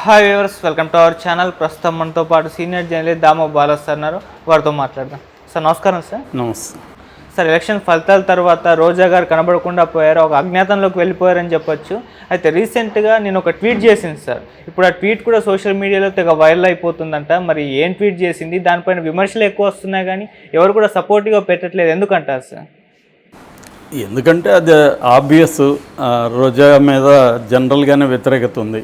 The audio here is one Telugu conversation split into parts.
Hi viewers, welcome to our channel. ప్రస్తుతం మనతో పాటు సీనియర్ జర్నలిస్ట్ దామో బాలస్ అన్నారు. వారితో మాట్లాడదాం. సార్ నమస్కారం. సార్ నమస్తే సార్, ఎలక్షన్ ఫలితాల తర్వాత రోజా గారు కనబడకుండా పోయారు, ఒక అజ్ఞాతంలోకి వెళ్ళిపోయారని చెప్పొచ్చు. అయితే రీసెంట్గా నేను ఒక ట్వీట్ చేసింది సార్. ఇప్పుడు ఆ ట్వీట్ కూడా సోషల్ మీడియాలో తెగ వైరల్ అయిపోతుందంట. మరి ఏం ట్వీట్ చేసింది? దానిపైన విమర్శలు ఎక్కువ వస్తున్నాయి కానీ ఎవరు కూడా సపోర్టివ్గా పెట్టట్లేదు. ఎందుకంటారు సార్? ఎందుకంటే అది ఆబ్వియస్, రోజా మీద జనరల్గానే వ్యతిరేకత ఉంది.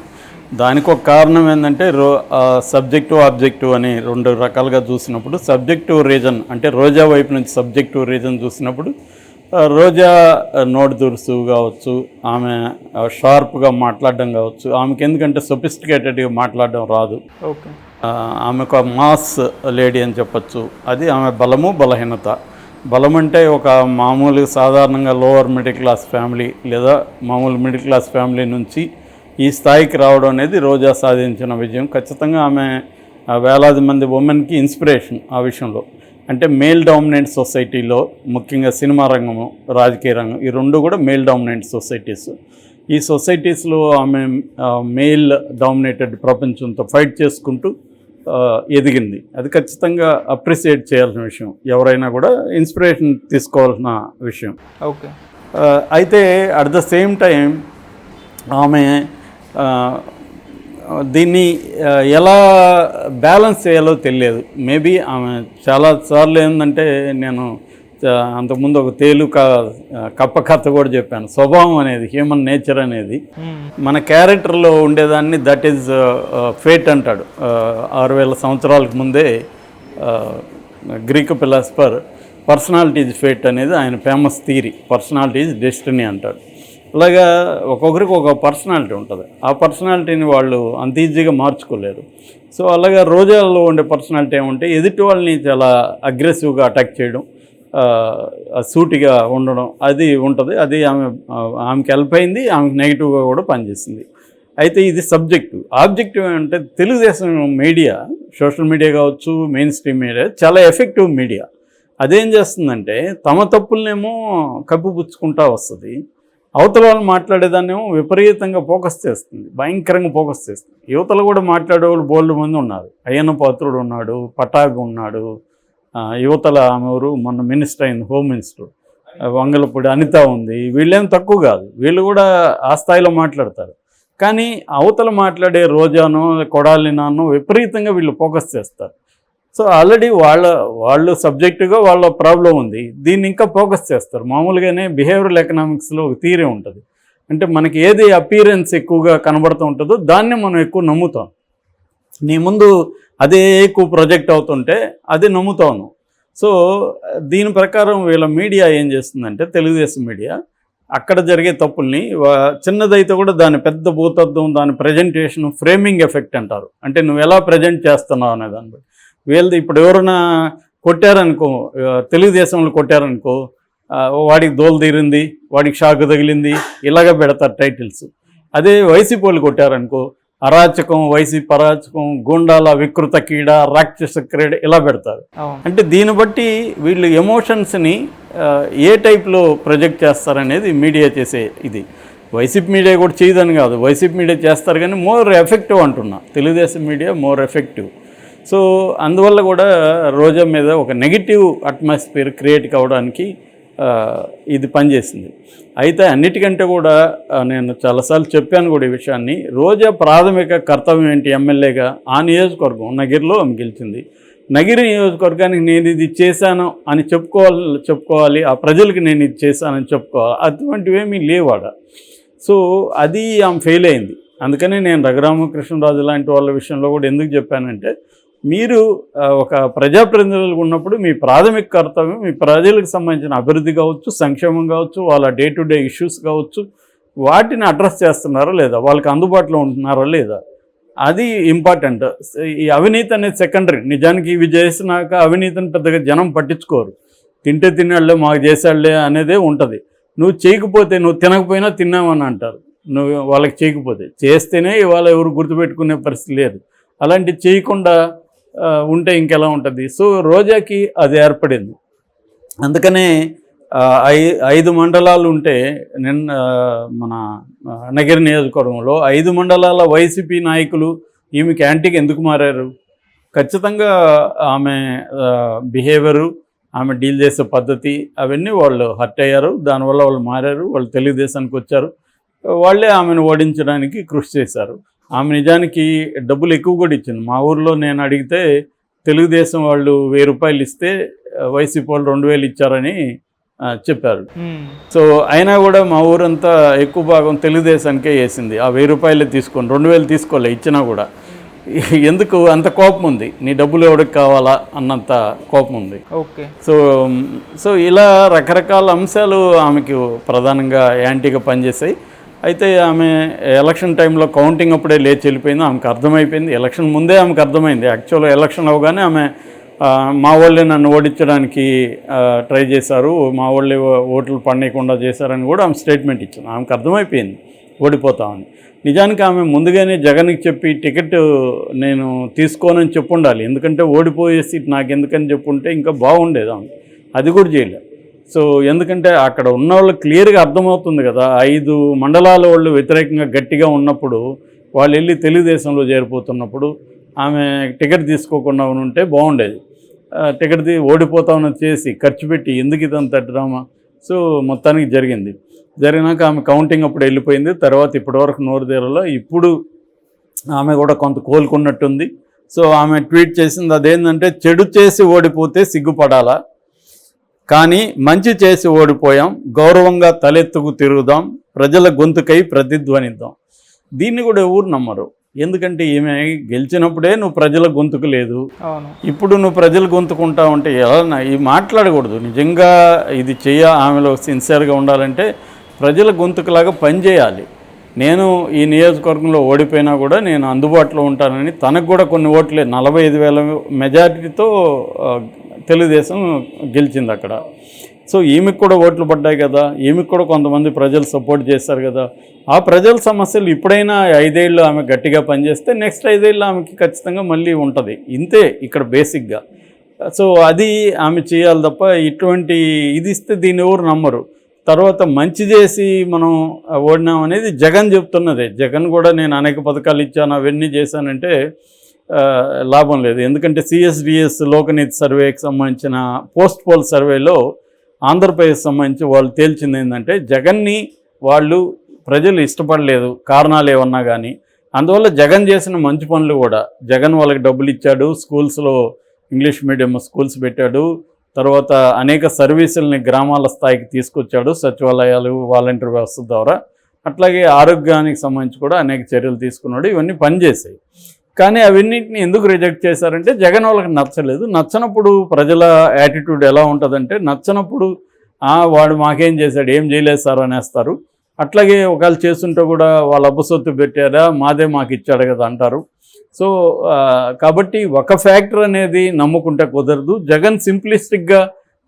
దానికి ఒక కారణం ఏంటంటే సబ్జెక్టివ్ ఆబ్జెక్టివ్ అని రెండు రకాలుగా చూసినప్పుడు, సబ్జెక్టివ్ రీజన్ అంటే రోజా వైపు నుంచి సబ్జెక్టివ్ రీజన్ చూసినప్పుడు రోజా నోటి దురుసు కావచ్చు, ఆమె షార్ప్గా మాట్లాడడం కావచ్చు, ఆమెకి ఎందుకంటే సొఫిస్టికేటెడ్గా మాట్లాడడం రాదు. ఓకే, ఆమె ఒక మాస్ లేడీ అని చెప్పచ్చు. అది ఆమె బలము బలహీనత. బలం అంటే ఒక మామూలు సాధారణంగా లోవర్ మిడిల్ క్లాస్ ఫ్యామిలీ లేదా మామూలు మిడిల్ క్లాస్ ఫ్యామిలీ నుంచి ఈ స్థాయికి రావడం అనేది రోజా సాధించిన విజయం. ఖచ్చితంగా ఆమె వేలాది మంది ఉమెన్కి ఇన్స్పిరేషన్ ఆ విషయంలో. అంటే మేల్ డామినెంట్ సొసైటీలో, ముఖ్యంగా సినిమా రంగము, రాజకీయ రంగం, ఈ రెండు కూడా మేల్ డామినెంట్ సొసైటీస్. ఈ సొసైటీస్లో ఆమె మేల్ డామినేటెడ్ ప్రపంచంతో ఫైట్ చేసుకుంటూ ఎదిగింది. అది ఖచ్చితంగా అప్రిషియేట్ చేయాల్సిన విషయం, ఎవరైనా కూడా ఇన్స్పిరేషన్ తీసుకోవాల్సిన విషయం. ఓకే. అయితే అట్ ద సేమ్ టైం ఆమె దీన్ని ఎలా బ్యాలెన్స్ చేయాలో తెలియదు. మేబీ ఆమె చాలాసార్లు ఏంటంటే, నేను అంతకుముందు ఒక కప్ప కథ కూడా చెప్పాను. స్వభావం అనేది, హ్యూమన్ నేచర్ అనేది మన క్యారెక్టర్లో ఉండేదాన్ని దట్ ఈజ్ ఫేట్ అంటాడు. 6000 సంవత్సరాలకు ముందే Greek philosopher personality is fate అనేది ఆయన famous theory. Personality is destiny అంటాడు. అలాగా ఒక్కొక్కరికి ఒక పర్సనాలిటీ ఉంటుంది. ఆ పర్సనాలిటీని వాళ్ళు అంత ఈజీగా మార్చుకోలేరు. సో అలాగా రోజాల్లో ఉండే పర్సనాలిటీ ఏమంటే, ఎదుటి వాళ్ళని చాలా అగ్రెసివ్గా అటాక్ చేయడం, సూటిగా ఉండడం, అది ఉంటుంది. అది ఆమెకి హెల్ప్ అయింది, ఆమెకు నెగిటివ్గా కూడా పనిచేసింది. అయితే ఇది సబ్జెక్టివ్. ఆబ్జెక్టివ్ అంటే తెలుగుదేశం మీడియా, సోషల్ మీడియా కావచ్చు, మెయిన్ స్ట్రీమ్ మీడియా చాలా ఎఫెక్టివ్ మీడియా. అదేం చేస్తుందంటే, తమ తప్పులనేమో కప్పిపుచ్చుకుంటూ వస్తుంది, అవతల వాళ్ళు మాట్లాడేదాన్నేమో విపరీతంగా ఫోకస్ చేస్తుంది, భయంకరంగా ఫోకస్ చేస్తుంది. యువతలు కూడా మాట్లాడేవాళ్ళు బోల్డ్ మంది ఉన్నారు. అయ్యన్న పాత్రుడు ఉన్నాడు, పటాగ్ ఉన్నాడు, యువతల ఆమె మొన్న మినిస్టర్ అయింది, హోమ్ మినిస్టర్ వంగలపూడి అనిత ఉంది. వీళ్ళేం తక్కువ కాదు, వీళ్ళు కూడా ఆ స్థాయిలో మాట్లాడతారు. కానీ అవతల మాట్లాడే రోజానో కొడాలినానో విపరీతంగా వీళ్ళు ఫోకస్ చేస్తారు. సో ఆల్రెడీ వాళ్ళు సబ్జెక్టుగా వాళ్ళ ప్రాబ్లం ఉంది, దీన్ని ఇంకా ఫోకస్ చేస్తారు. మామూలుగానే బిహేవియరల్ ఎకనామిక్స్లో ఒక థియరీ ఉంటుంది. అంటే మనకి ఏది అపీరెన్స్ ఎక్కువగా కనబడుతూ ఉంటుందో దాన్ని మనం ఎక్కువ నమ్ముతాం. నీ ముందు అదే ఎక్కువ ప్రొజెక్ట్ అవుతుంటే అది నమ్ముతాను. సో దీని ప్రకారం వీళ్ళ మీడియా ఏం చేస్తుందంటే, తెలుగుదేశం మీడియా అక్కడ జరిగే తప్పుల్ని చిన్నదైతే కూడా దాని పెద్ద భూతత్వం, దాని ప్రజెంటేషన్, ఫ్రేమింగ్ ఎఫెక్ట్ అంటారు. అంటే నువ్వు ఎలా ప్రజెంట్ చేస్తున్నావు అనే దాన్ని బట్టి. వీళ్ళది ఇప్పుడు ఎవరైనా కొట్టారనుకో, తెలుగుదేశంలో కొట్టారనుకో, వాడికి దోలు తీరింది, వాడికి షాక్ తగిలింది, ఇలాగ పెడతారు టైటిల్స్. అదే వైసీపీ వాళ్ళు కొట్టారనుకో, అరాచకం, వైసీపీ అరాచకం, గుండాల వికృత కీడ, రాక్షస క్రీడ, ఇలా పెడతారు. అంటే దీన్ని బట్టి వీళ్ళు ఎమోషన్స్ని ఏ టైప్లో ప్రొజెక్ట్ చేస్తారనేది మీడియా చేసే ఇది. వైసీపీ మీడియా కూడా చేయదని కాదు, వైసీపీ మీడియా చేస్తారు కానీ మోర్ ఎఫెక్టివ్ అంటున్నా. Telugu Desam media more effective. So అందువల్ల కూడా రోజా మీద ఒక నెగిటివ్ అట్మాస్ఫియర్ క్రియేట్ కావడానికి ఇది పనిచేసింది. అయితే అన్నిటికంటే కూడా నేను చాలాసార్లు చెప్పాను కూడా ఈ విషయాన్ని. రోజా ప్రాథమిక కర్తవ్యం ఏంటి? ఎమ్మెల్యేగా ఆ నియోజకవర్గం నగిరిలో ఆమె గెలిచింది. నగిరి నియోజకవర్గానికి నేను ఇది చేశాను అని చెప్పుకోవాలి, ఆ ప్రజలకి నేను ఇది చేశానని చెప్పుకోవాలి. అటువంటివేమీ లేవాడ. సో అది ఆమె ఫెయిల్ అయింది. అందుకని నేను రఘురామకృష్ణరాజు లాంటి వాళ్ళ విషయంలో కూడా ఎందుకు చెప్పానంటే, మీరు ఒక ప్రజాప్రతినిధులుగా ఉన్నప్పుడు మీ ప్రాథమిక కర్తవ్యం మీ ప్రజలకు సంబంధించిన అభివృద్ధి కావచ్చు, సంక్షేమం కావచ్చు, వాళ్ళ డే టు డే ఇష్యూస్ కావచ్చు, వాటిని అడ్రస్ చేస్తున్నారా లేదా, వాళ్ళకి అందుబాటులో ఉంటున్నారా లేదా, అది ఇంపార్టెంట్. ఈ అవినీతి అనేది సెకండరీ. నిజానికి ఇవి చేసినాక అవినీతిని పెద్దగా జనం పట్టించుకోరు. తింటే తిన్నాళ్లే, మాకు చేసాళ్లే అనేదే ఉంటుంది. నువ్వు చేయకపోతే, నువ్వు తినకపోయినా తిన్నామని అంటారు. నువ్వు వాళ్ళకి చేయకపోతే, చేస్తేనే ఇవాళ ఎవరు గుర్తుపెట్టుకునే పరిస్థితి లేదు. అలాంటి చేయకుండా ఉంటే ఇంకెలా ఉంటుంది? సో రోజాకి అది ఏర్పడింది. అందుకనే 5 మండలాలు ఉంటే నిన్న మన నగిరి నియోజకవర్గంలో 5 మండలాల వైసీపీ నాయకులు ఈమెకి యాంటీగా ఎందుకు మారారు? ఖచ్చితంగా ఆమె బిహేవియరు, ఆమె డీల్ చేసే పద్ధతి అవన్నీ వాళ్ళు హర్ట్ అయ్యారు. దానివల్ల వాళ్ళు మారారు. వాళ్ళు తెలుగుదేశానికి వచ్చారు. వాళ్ళే ఆమెను ఓడించడానికి కృషి చేశారు. ఆమె నిజానికి డబ్బులు ఎక్కువ కూడా ఇచ్చింది. మా ఊర్లో నేను అడిగితే తెలుగుదేశం వాళ్ళు 1000 రూపాయలు ఇస్తే వైసీపీ వాళ్ళు 2000 ఇచ్చారని చెప్పారు. సో అయినా కూడా మా ఊరంతా ఎక్కువ భాగం తెలుగుదేశానికే వేసింది. ఆ 1000 రూపాయలే తీసుకొని 2000 తీసుకోలే ఇచ్చినా కూడా. ఎందుకు అంత కోపం ఉంది? నీ డబ్బులు ఎవరికి కావాలా అన్నంత కోపం ఉంది. ఓకే. సో ఇలా రకరకాల అంశాలు ఆమెకు ప్రధానంగా యాంటీగా పనిచేసాయి. అయితే ఆమె ఎలక్షన్ టైంలో కౌంటింగ్ అప్పుడే లేచి వెళ్ళిపోయింది. ఆమెకు అర్థమైపోయింది. ఎలక్షన్ ముందే ఆమెకు అర్థమైంది. యాక్చువల్గా ఎలక్షన్ అవగానే ఆమె మా వాళ్ళే నన్ను ఓడించడానికి ట్రై చేశారు, మా వాళ్ళే ఓట్లు పడనీయకుండా చేశారని కూడా ఆమె స్టేట్మెంట్ ఇచ్చింది. ఆమెకు అర్థమైపోయింది ఓడిపోతామని. నిజానికి ఆమె ముందుగానే జగన్కి చెప్పి టికెట్ నేను తీసుకోనని చెప్పుండాలి. ఎందుకంటే ఓడిపోయే సీట్ నాకు ఎందుకని చెప్పుంటే ఇంకా బాగుండేది. ఆమె అది కూడా చేయలేదు. సో ఎందుకంటే అక్కడ ఉన్న వాళ్ళు క్లియర్గా అర్థమవుతుంది కదా, 5 మండలాల వాళ్ళు వ్యతిరేకంగా గట్టిగా ఉన్నప్పుడు వాళ్ళు వెళ్ళి తెలుగుదేశంలో చేరిపోతున్నప్పుడు ఆమె టికెట్ తీసుకోకుండా ఉంటే బాగుండేది. టికెట్ ఓడిపోతామని చేసి ఖర్చు పెట్టి ఎందుకు ఇదంత డ్రామా. సో మొత్తానికి జరిగినాక ఆమె కౌంటింగ్ అప్పుడు వెళ్ళిపోయింది. తర్వాత ఇప్పటివరకు నోరు తీరలో. ఇప్పుడు ఆమె కూడా కొంత కోలుకున్నట్టుంది. సో ఆమె ట్వీట్ చేసింది అదేంటంటే, చెడు చేసి ఓడిపోతే సిగ్గుపడాలా, కానీ మంచి చేసి ఓడిపోయాం, గౌరవంగా తలెత్తుకు తిరుగుదాం, ప్రజల గొంతుకై ప్రతిధ్వనిద్దాం. దీన్ని కూడా ఎవరు నమ్మరు. ఎందుకంటే ఈమె గెలిచినప్పుడే నువ్వు ప్రజల గొంతుకు లేదు, ఇప్పుడు నువ్వు ప్రజల గొంతుకుంటావు అంటే ఎలా? ఇవి మాట్లాడకూడదు. నిజంగా ఇది ఆమెలో సిన్సియర్గా ఉండాలంటే ప్రజల గొంతుకులాగా పనిచేయాలి. నేను ఈ నియోజకవర్గంలో ఓడిపోయినా కూడా నేను అందుబాటులో ఉంటానని, తనకు కూడా కొన్ని ఓట్లే 45,000 మెజారిటీతో తెలుగుదేశం గెలిచింది అక్కడ. సో ఈమెకు కూడా ఓట్లు పడ్డాయి కదా, ఈమెకు కూడా కొంతమంది ప్రజలు సపోర్ట్ చేస్తారు కదా. ఆ ప్రజల సమస్యలు ఇప్పుడైనా 5 ఏళ్ళు ఆమె గట్టిగా పనిచేస్తే నెక్స్ట్ 5 ఏళ్ళు ఆమెకి ఖచ్చితంగా మళ్ళీ ఉంటుంది. ఇంతే ఇక్కడ బేసిక్గా. సో అది ఆమె చేయాలి తప్ప ఇటువంటి ఇది ఇస్తే దీన్ని ఎవరు నమ్మరు. తర్వాత మంచి చేసి మనం ఓడినాం అనేది జగన్ చెప్తున్నదే. జగన్ కూడా నేను అనేక పథకాలు ఇచ్చాను, అవన్నీ చేశానంటే లాభం లేదు. ఎందుకంటే CSDS లోకనీతి సర్వేకి సంబంధించిన పోస్ట్ పోల్ సర్వేలో ఆంధ్రప్రదేశ్ సంబంధించి వాళ్ళు తేల్చింది ఏంటంటే, జగన్ని వాళ్ళు ప్రజలు ఇష్టపడలేదు కారణాలు ఏమన్నా కానీ. అందువల్ల జగన్ చేసిన మంచి పనులు కూడా, జగన్ వాళ్ళకి డబ్బులు ఇచ్చాడు, స్కూల్స్లో ఇంగ్లీష్ మీడియం స్కూల్స్ పెట్టాడు, తర్వాత అనేక సర్వీసుల్ని గ్రామాల స్థాయికి తీసుకొచ్చాడు, సచివాలయాలు, వాలంటీర్ వ్యవస్థ ద్వారా. అట్లాగే ఆరోగ్యానికి సంబంధించి కూడా అనేక చర్యలు తీసుకున్నాడు. ఇవన్నీ పనిచేసాయి. కానీ అవన్నింటిని ఎందుకు రిజెక్ట్ చేశారంటే జగన్ వాళ్ళకి నచ్చలేదు. నచ్చనప్పుడు ప్రజల యాటిట్యూడ్ ఎలా ఉంటుందంటే, నచ్చనప్పుడు వాడు మాకేం చేశాడు, ఏం చేయలేదు సార్ అనేస్తారు. అట్లాగే ఒకవేళ చేస్తుంటే కూడా వాళ్ళ అబ్బసొత్తు పెట్టారా, మాదే మాకు ఇచ్చాడు కదా అంటారు. సో కాబట్టి ఒక ఫ్యాక్టర్ అనేది నమ్ముకుంటే కుదరదు. జగన్ సింప్లిస్టిక్గా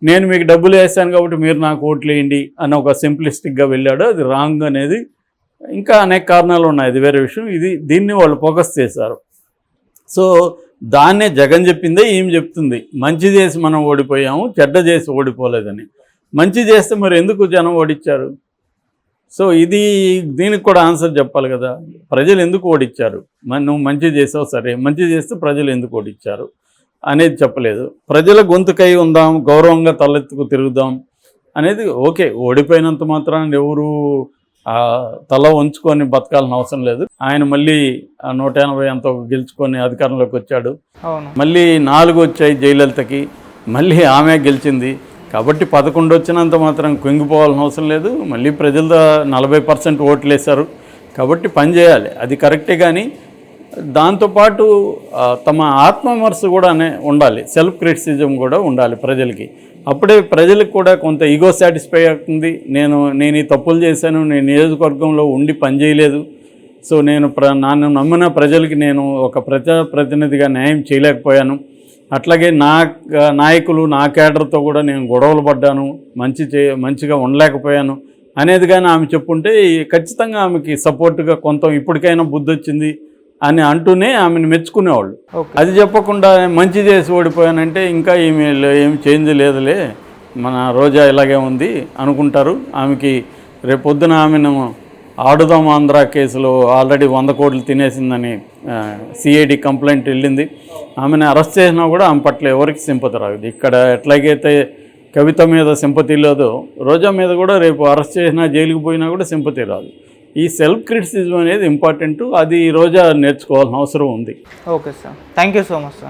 నేను మీకు డబ్బులు వేసాను కాబట్టి మీరు నాకు ఓట్లు వేయండి అని ఒక సింప్లిస్టిక్గా వెళ్ళాడు. అది రాంగ్ అనేది. ఇంకా అనేక కారణాలు ఉన్నాయి, అది వేరే విషయం. దీన్ని వాళ్ళు ఫోకస్ చేశారు. సో దాన్నే జగన్ చెప్పిందే ఈమె చెప్తుంది, మంచి చేసి మనం ఓడిపోయాము, చెడ్డ చేసి ఓడిపోలేదని. మంచి చేస్తే మరి ఎందుకు జనం ఓడిచ్చారు? సో దీనికి కూడా ఆన్సర్ చెప్పాలి కదా. ప్రజలు ఎందుకు ఓడిచ్చారు? నువ్వు మంచి చేసావు సరే, మంచి చేస్తే ప్రజలు ఎందుకు ఓడిచ్చారు అనేది చెప్పలేదు. ప్రజల గొంతుకై ఉందాం, గౌరవంగా తలెత్తుకు తిరుగుదాం అనేది ఓకే. ఓడిపోయినంత మాత్రాన్ని ఎవరు తల ఉంచుకొని బతకాల్సిన అవసరం లేదు. ఆయన మళ్ళీ 180 అంత గెలుచుకొని అధికారంలోకి వచ్చాడు. మళ్ళీ 4 వచ్చాయి జయలలితకి, మళ్ళీ ఆమె గెలిచింది. కాబట్టి 11 వచ్చినంత మాత్రం కుంగిపోవాల్సిన అవసరం లేదు. మళ్ళీ ప్రజల 40% ఓట్లు వేశారు. కాబట్టి పని చేయాలి, అది కరెక్టే. కానీ దాంతోపాటు తమ ఆత్మవిమర్శ కూడా ఉండాలి, సెల్ఫ్ క్రిటిసిజం కూడా ఉండాలి ప్రజలకి. అప్పుడే ప్రజలకు కూడా కొంత ఈగో సాటిస్ఫై అవుతుంది. నేను ఈ తప్పులు చేశాను, నేను నియోజకవర్గంలో ఉండి పనిచేయలేదు, సో నన్ను నమ్మిన ప్రజలకి నేను ఒక ప్రజాప్రతినిధిగా న్యాయం చేయలేకపోయాను, అట్లాగే నా నాయకులు నా కేడర్తో కూడా నేను గొడవలు పడ్డాను, మంచిగా ఉండలేకపోయాను అనేది కానీ ఆమె చెప్పుంటే ఖచ్చితంగా ఆమెకి సపోర్ట్గా కొంత ఇప్పటికైనా బుద్ధి వచ్చింది అని అంటూనే ఆమెను మెచ్చుకునేవాళ్ళు. అది చెప్పకుండా మంచి చేసి ఓడిపోయానంటే ఇంకా ఏమి చేంజ్ లేదులే, మన రోజా ఇలాగే ఉంది అనుకుంటారు. ఆమెకి రేపొద్దున ఆమెను ఆడుదాం ఆంధ్ర కేసులో ఆల్రెడీ 100 కోట్లు తినేసిందని సిఐడి కంప్లైంట్ వెళ్ళింది. ఆమెను అరెస్ట్ చేసినా కూడా ఆమె పట్ల ఎవరికి సింపతి రాదు. ఇక్కడ ఎట్లాగైతే కవిత మీద సింపతి లేదో రోజా మీద కూడా రేపు అరెస్ట్ చేసినా జైలుకి పోయినా కూడా సింపతి రాదు. ఈ సెల్ఫ్ క్రిటిసిజం అనేది ఇంపార్టెంట్. అది రోజా నేర్చుకోవాల్సిన అవసరం ఉంది. Okay sir, thank you so much sir.